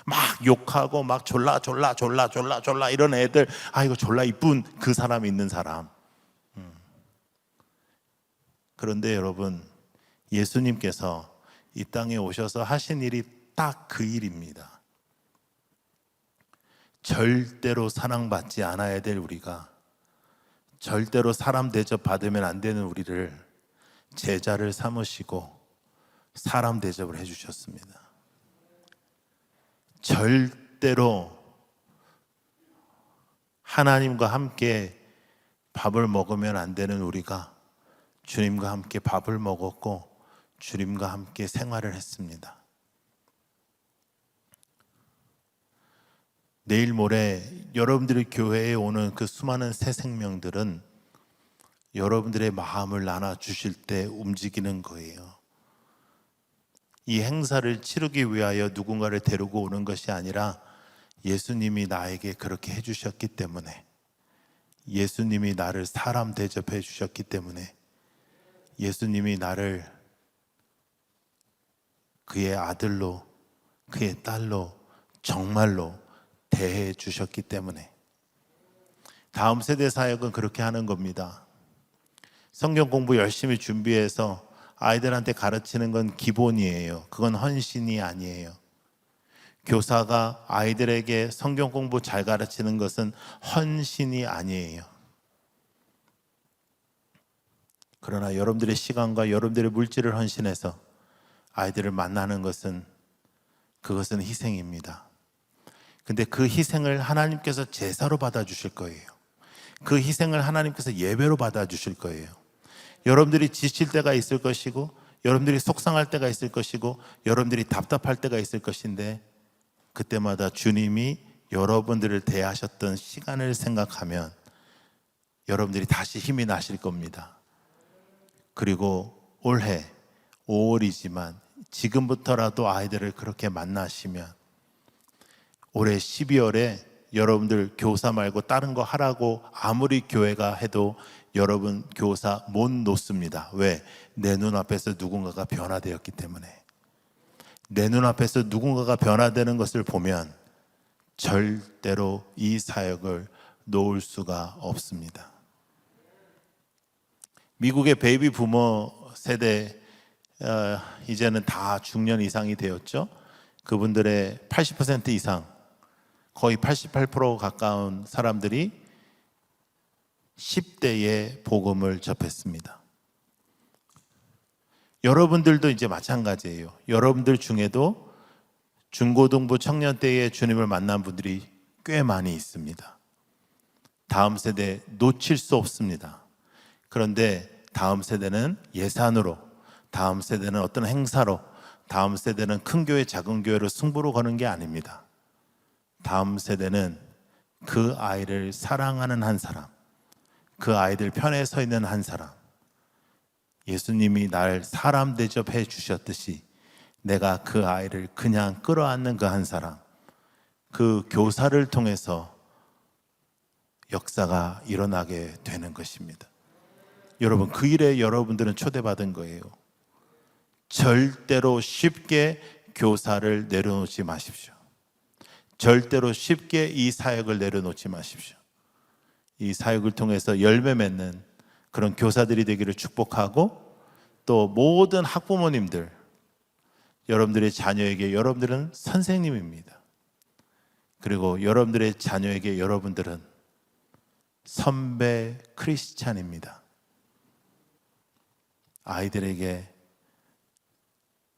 A: 막 욕하고 막 졸라 이런 애들, 이거 졸라 이쁜 그 사람이 있는 사람. 그런데 여러분, 예수님께서 이 땅에 오셔서 하신 일이 딱 그 일입니다. 절대로 사랑받지 않아야 될 우리가, 절대로 사람 대접 받으면 안 되는 우리를 제자를 삼으시고 사람 대접을 해주셨습니다. 절대로 하나님과 함께 밥을 먹으면 안 되는 우리가 주님과 함께 밥을 먹었고 주님과 함께 생활을 했습니다. 내일 모레 여러분들이 교회에 오는 그 수많은 새 생명들은 여러분들의 마음을 나눠주실 때 움직이는 거예요. 이 행사를 치르기 위하여 누군가를 데리고 오는 것이 아니라 예수님이 나에게 그렇게 해주셨기 때문에, 예수님이 나를 사람 대접해 주셨기 때문에, 예수님이 나를 그의 아들로, 그의 딸로 정말로 대해 주셨기 때문에. 다음 세대 사역은 그렇게 하는 겁니다. 성경 공부 열심히 준비해서 아이들한테 가르치는 건 기본이에요. 그건 헌신이 아니에요. 교사가 아이들에게 성경 공부 잘 가르치는 것은 헌신이 아니에요. 그러나 여러분들의 시간과 여러분들의 물질을 헌신해서 아이들을 만나는 것은, 그것은 희생입니다. 근데 그 희생을 하나님께서 제사로 받아주실 거예요. 그 희생을 하나님께서 예배로 받아주실 거예요. 여러분들이 지칠 때가 있을 것이고, 여러분들이 속상할 때가 있을 것이고, 여러분들이 답답할 때가 있을 것인데, 그때마다 주님이 여러분들을 대하셨던 시간을 생각하면 여러분들이 다시 힘이 나실 겁니다. 그리고 올해 5월이지만 지금부터라도 아이들을 그렇게 만나시면 올해 12월에 여러분들 교사 말고 다른 거 하라고 아무리 교회가 해도 여러분 교사 못 놓습니다. 왜? 내 눈앞에서 누군가가 변화되었기 때문에. 내 눈앞에서 누군가가 변화되는 것을 보면 절대로 이 사역을 놓을 수가 없습니다. 미국의 베이비 부머 세대, 이제는 다 중년 이상이 되었죠. 그분들의 80% 이상, 거의 88% 가까운 사람들이 10대에 복음을 접했습니다. 여러분들도 이제 마찬가지예요. 여러분들 중에도 중고등부 청년 때에 주님을 만난 분들이 꽤 많이 있습니다. 다음 세대 놓칠 수 없습니다. 그런데 다음 세대는 예산으로, 다음 세대는 어떤 행사로, 다음 세대는 큰 교회 작은 교회로 승부로 거는 게 아닙니다. 다음 세대는 그 아이를 사랑하는 한 사람, 그 아이들 편에 서 있는 한 사람, 예수님이 날 사람 대접해 주셨듯이 내가 그 아이를 그냥 끌어안는 그 한 사람, 그 교사를 통해서 역사가 일어나게 되는 것입니다. 여러분, 그 일에 여러분들은 초대받은 거예요. 절대로 쉽게 교사를 내려놓지 마십시오. 절대로 쉽게 이 사역을 내려놓지 마십시오. 이 사역을 통해서 열매 맺는 그런 교사들이 되기를 축복하고, 또 모든 학부모님들, 여러분들의 자녀에게 여러분들은 선생님입니다. 그리고 여러분들의 자녀에게 여러분들은 선배 크리스찬입니다. 아이들에게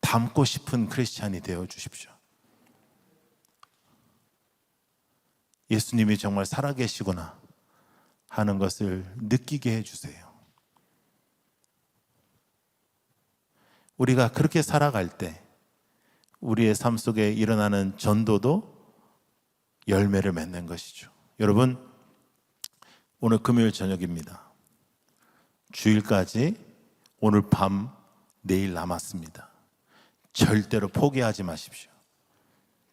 A: 닮고 싶은 크리스찬이 되어 주십시오. 예수님이 정말 살아계시구나 하는 것을 느끼게 해주세요. 우리가 그렇게 살아갈 때 우리의 삶 속에 일어나는 전도도 열매를 맺는 것이죠. 여러분, 오늘 금요일 저녁입니다. 주일까지 오늘 밤, 내일 남았습니다. 절대로 포기하지 마십시오.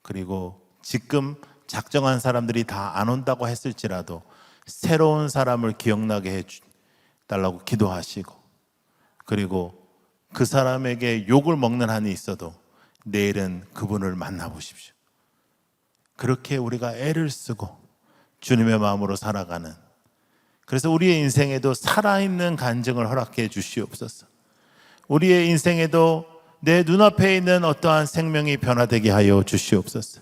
A: 그리고 지금 작정한 사람들이 다 안 온다고 했을지라도 새로운 사람을 기억나게 해달라고 기도하시고, 그리고 그 사람에게 욕을 먹는 한이 있어도 내일은 그분을 만나보십시오. 그렇게 우리가 애를 쓰고 주님의 마음으로 살아가는, 그래서 우리의 인생에도 살아있는 간증을 허락해 주시옵소서. 우리의 인생에도 내 눈앞에 있는 어떠한 생명이 변화되게 하여 주시옵소서.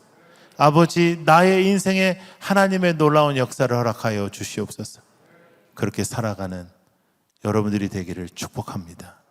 A: 아버지, 나의 인생에 하나님의 놀라운 역사를 허락하여 주시옵소서. 그렇게 살아가는 여러분들이 되기를 축복합니다.